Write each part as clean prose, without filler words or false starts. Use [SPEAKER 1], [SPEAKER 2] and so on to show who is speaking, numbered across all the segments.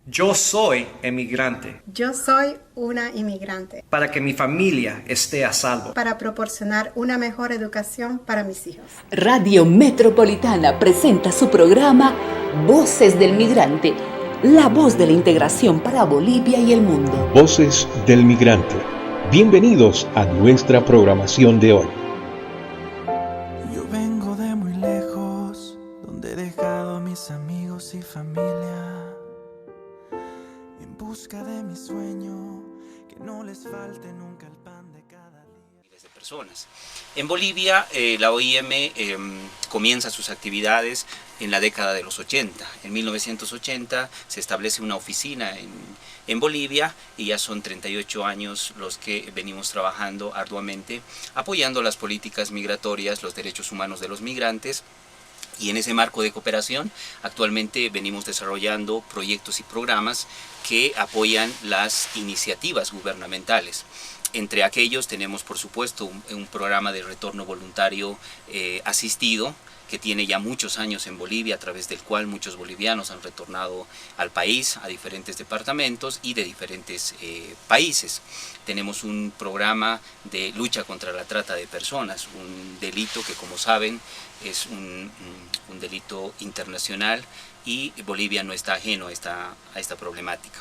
[SPEAKER 1] Yo soy emigrante
[SPEAKER 2] Yo soy una inmigrante
[SPEAKER 1] para que mi familia esté a salvo.
[SPEAKER 2] para proporcionar una mejor educación para mis hijos.
[SPEAKER 3] Radio Metropolitana presenta su programa Voces del Migrante, la voz de la integración para Bolivia y el mundo.
[SPEAKER 4] Voces del Migrante. Bienvenidos a nuestra programación de hoy.
[SPEAKER 5] Yo vengo de muy lejos, donde he dejado a mis amigos y familia, en busca de mi sueño, que no les falte nunca el pan de cada día.
[SPEAKER 6] Miles de personas. En Bolivia, la OIM comienza sus actividades en la década de los 80. En 1980 se establece una oficina en Bolivia y ya son 38 años los que venimos trabajando arduamente, apoyando las políticas migratorias, los derechos humanos de los migrantes. Y en ese marco de cooperación, actualmente venimos desarrollando proyectos y programas que apoyan las iniciativas gubernamentales. Entre aquellos tenemos, por supuesto, un programa de retorno voluntario asistido, que tiene ya muchos años en Bolivia, a través del cual muchos bolivianos han retornado al país, a diferentes departamentos y de diferentes países. Tenemos un programa de lucha contra la trata de personas, un delito que, como saben, es un delito internacional, y Bolivia no está ajeno a esta problemática.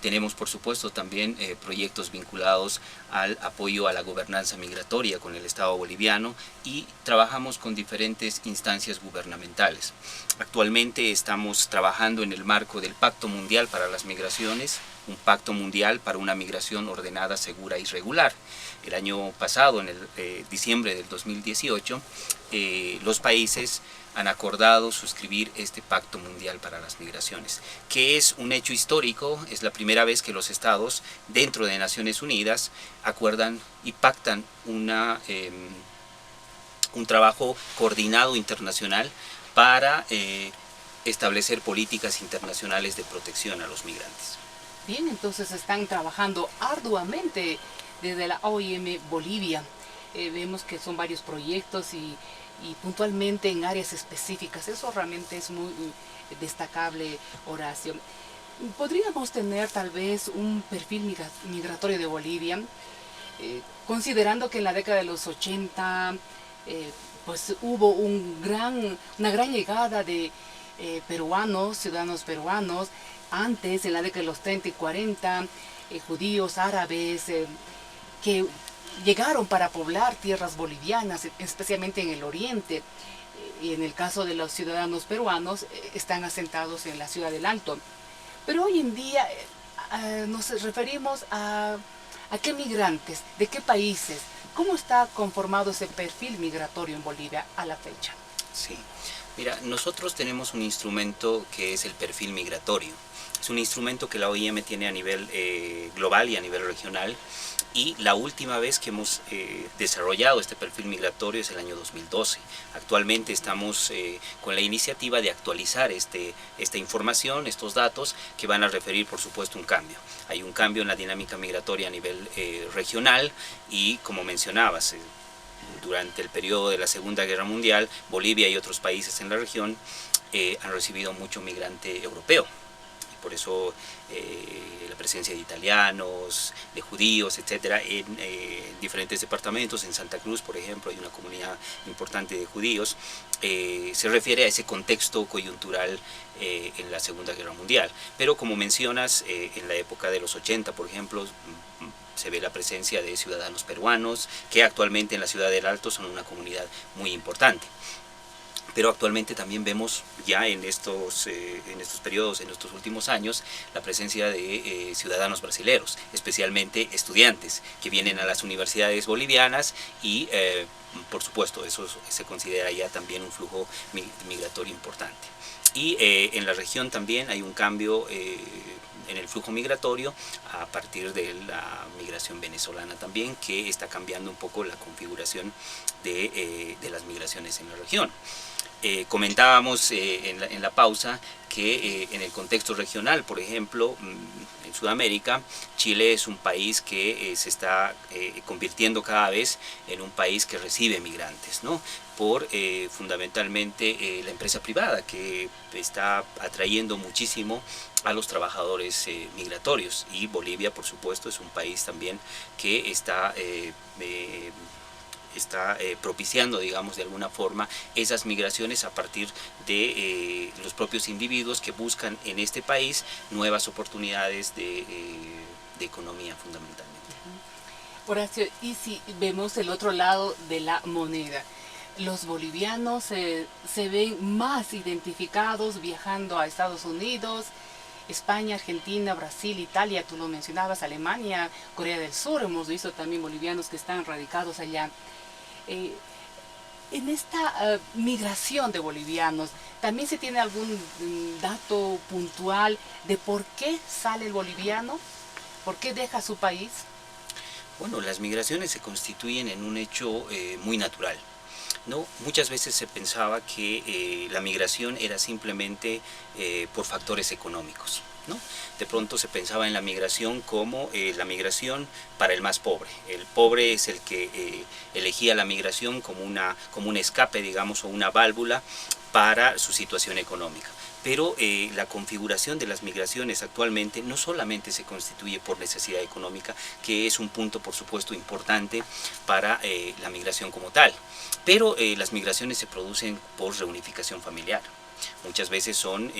[SPEAKER 6] Tenemos, por supuesto, también proyectos vinculados al apoyo a la gobernanza migratoria con el Estado boliviano, y trabajamos con diferentes instancias gubernamentales. Actualmente estamos trabajando en el marco del Pacto Mundial para las Migraciones, un pacto mundial para una migración ordenada, segura y regular. El año pasado, en el diciembre del 2018, los países han acordado suscribir este Pacto Mundial para las Migraciones, que es un hecho histórico. Es la primera vez que los estados dentro de Naciones Unidas acuerdan y pactan un trabajo coordinado internacional para establecer políticas internacionales de protección a los migrantes.
[SPEAKER 3] Bien, entonces están trabajando arduamente desde la OIM Bolivia. Vemos que son varios proyectos y puntualmente en áreas específicas. Eso realmente es muy destacable, Horacio. ¿Podríamos tener tal vez un perfil migratorio de Bolivia? Considerando que en la década de los 80 pues hubo una gran llegada de peruanos, ciudadanos peruanos. Antes, en la década de los 30 y 40, judíos, árabes, que llegaron para poblar tierras bolivianas, especialmente en el oriente. Y en el caso de los ciudadanos peruanos, están asentados en la ciudad del Alto. Pero hoy en día nos referimos a qué migrantes, de qué países, cómo está conformado ese perfil migratorio en Bolivia a la fecha.
[SPEAKER 6] Sí, mira, nosotros tenemos un instrumento que es el perfil migratorio. Es un instrumento que la OIM tiene a nivel global y a nivel regional, y la última vez que hemos desarrollado este perfil migratorio es el año 2012. Actualmente estamos con la iniciativa de actualizar esta información, estos datos, que van a referir, por supuesto, un cambio. Hay un cambio en la dinámica migratoria a nivel regional, y como mencionabas, durante el periodo de la Segunda Guerra Mundial, Bolivia y otros países en la región han recibido mucho migrante europeo. Por eso la presencia de italianos, de judíos, etcétera, en diferentes departamentos. En Santa Cruz, por ejemplo, hay una comunidad importante de judíos. Se refiere a ese contexto coyuntural en la Segunda Guerra Mundial. Pero como mencionas, en la época de los 80, por ejemplo, se ve la presencia de ciudadanos peruanos, que actualmente en la ciudad del Alto son una comunidad muy importante. Pero actualmente también vemos ya en estos periodos, en estos últimos años, la presencia de ciudadanos brasileños, especialmente estudiantes que vienen a las universidades bolivianas, y por supuesto eso se considera ya también un flujo migratorio importante. Y en la región también hay un cambio en el flujo migratorio a partir de la migración venezolana también, que está cambiando un poco la configuración de las migraciones en la región. Comentábamos en la pausa que en el contexto regional, por ejemplo, en Sudamérica, Chile es un país que se está convirtiendo cada vez en un país que recibe migrantes, ¿no? Por fundamentalmente la empresa privada, que está atrayendo muchísimo a los trabajadores migratorios, y Bolivia, por supuesto, es un país también que está propiciando, digamos, de alguna forma esas migraciones a partir de los propios individuos que buscan en este país nuevas oportunidades de economía, fundamentalmente.
[SPEAKER 3] Horacio, y si vemos el otro lado de la moneda, los bolivianos se ven más identificados viajando a Estados Unidos, España, Argentina, Brasil, Italia, tú lo mencionabas, Alemania, Corea del Sur, hemos visto también bolivianos que están radicados allá. En esta migración de bolivianos, ¿también se tiene algún dato puntual de por qué sale el boliviano? ¿Por qué deja su país?
[SPEAKER 6] Bueno, las migraciones se constituyen en un hecho muy natural, ¿no? Muchas veces se pensaba que la migración era simplemente por factores económicos, ¿no? De pronto se pensaba en la migración como la migración para el más pobre. El pobre es el que elegía la migración como un escape, digamos, o una válvula para su situación económica. Pero la configuración de las migraciones actualmente no solamente se constituye por necesidad económica, que es un punto, por supuesto, importante para la migración como tal, pero las migraciones se producen por reunificación familiar. Muchas veces son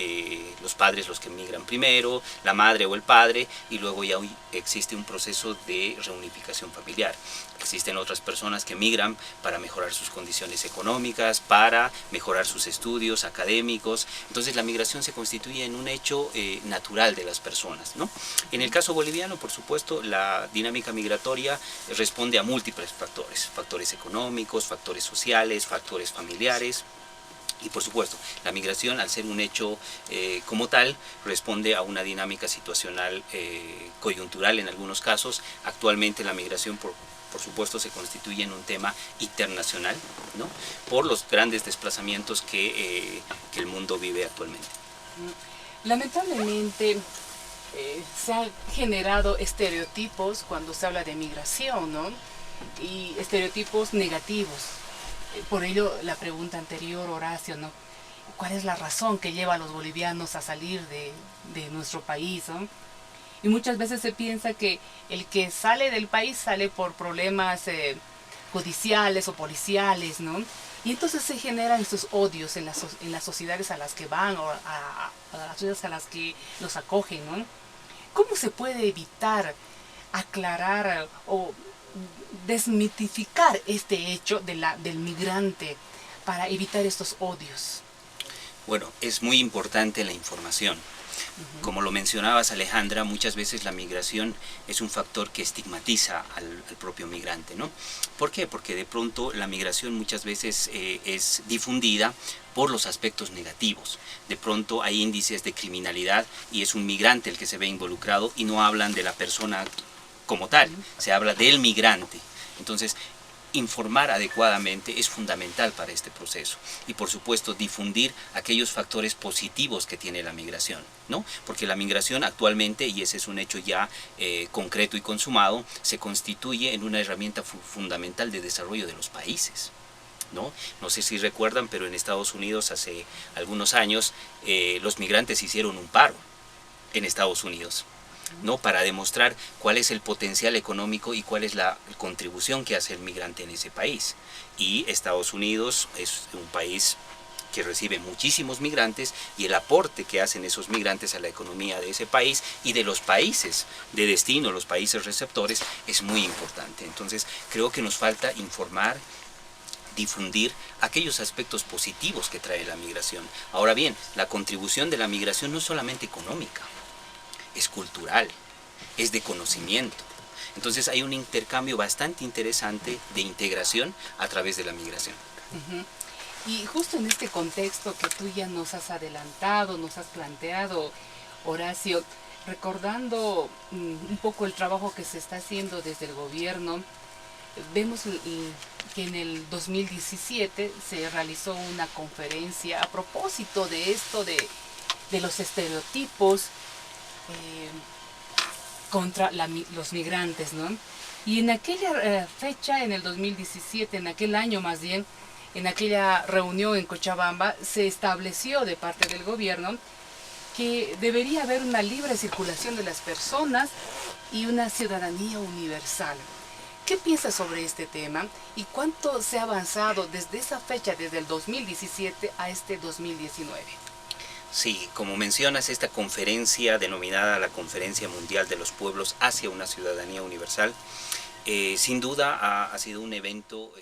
[SPEAKER 6] los padres los que migran primero, la madre o el padre, y luego ya existe un proceso de reunificación familiar. Existen otras personas que migran para mejorar sus condiciones económicas, para mejorar sus estudios académicos. Entonces la migración se constituye en un hecho natural de las personas, ¿no? En el caso boliviano, por supuesto, la dinámica migratoria responde a múltiples factores: factores económicos, factores sociales, factores familiares. Y por supuesto, la migración, al ser un hecho como tal, responde a una dinámica situacional coyuntural en algunos casos. Actualmente la migración, por supuesto, se constituye en un tema internacional, ¿no? Por los grandes desplazamientos que el mundo vive actualmente.
[SPEAKER 3] Lamentablemente se han generado estereotipos cuando se habla de migración, ¿no? Y estereotipos negativos. Por ello, la pregunta anterior, Horacio, ¿no? ¿Cuál es la razón que lleva a los bolivianos a salir de nuestro país, ¿no? Y muchas veces se piensa que el que sale del país sale por problemas judiciales o policiales, ¿no? Y entonces se generan estos odios en las sociedades a las que van, o a las sociedades a las que los acogen, ¿no? ¿Cómo se puede evitar, aclarar o desmitificar este hecho del migrante para evitar estos odios?
[SPEAKER 6] Bueno, es muy importante la información. Como lo mencionabas, Alejandra, muchas veces la migración es un factor que estigmatiza al propio migrante, ¿no? ¿Por qué? Porque de pronto la migración muchas veces es difundida por los aspectos negativos. De pronto hay índices de criminalidad y es un migrante el que se ve involucrado, y no hablan de la persona como tal, se habla del migrante. Entonces, informar adecuadamente es fundamental para este proceso, y por supuesto difundir aquellos factores positivos que tiene la migración, ¿no? Porque la migración actualmente, y ese es un hecho ya concreto y consumado, se constituye en una herramienta fundamental de desarrollo de los países, ¿no? No sé si recuerdan, pero en Estados Unidos hace algunos años los migrantes hicieron un paro en Estados Unidos, ¿no? Para demostrar cuál es el potencial económico y cuál es la contribución que hace el migrante en ese país. Y Estados Unidos es un país que recibe muchísimos migrantes, y el aporte que hacen esos migrantes a la economía de ese país y de los países de destino, los países receptores, es muy importante. Entonces creo que nos falta informar, difundir aquellos aspectos positivos que trae la migración. Ahora bien, la contribución de la migración no es solamente económica, es cultural, es de conocimiento. Entonces hay un intercambio bastante interesante de integración a través de la migración.
[SPEAKER 3] Y justo en este contexto que tú ya nos has adelantado, nos has planteado, Horacio, recordando un poco el trabajo que se está haciendo desde el gobierno, Vemos que en el 2017 se realizó una conferencia a propósito de esto, de los estereotipos contra los migrantes, ¿no? Y en aquella fecha, en el 2017, en aquel año más bien, en aquella reunión en Cochabamba, se estableció de parte del gobierno que debería haber una libre circulación de las personas y una ciudadanía universal. ¿Qué piensas sobre este tema y cuánto se ha avanzado desde esa fecha, desde el 2017 a este 2019?
[SPEAKER 6] Sí, como mencionas, esta conferencia denominada la Conferencia Mundial de los Pueblos hacia una Ciudadanía Universal, sin duda ha sido un evento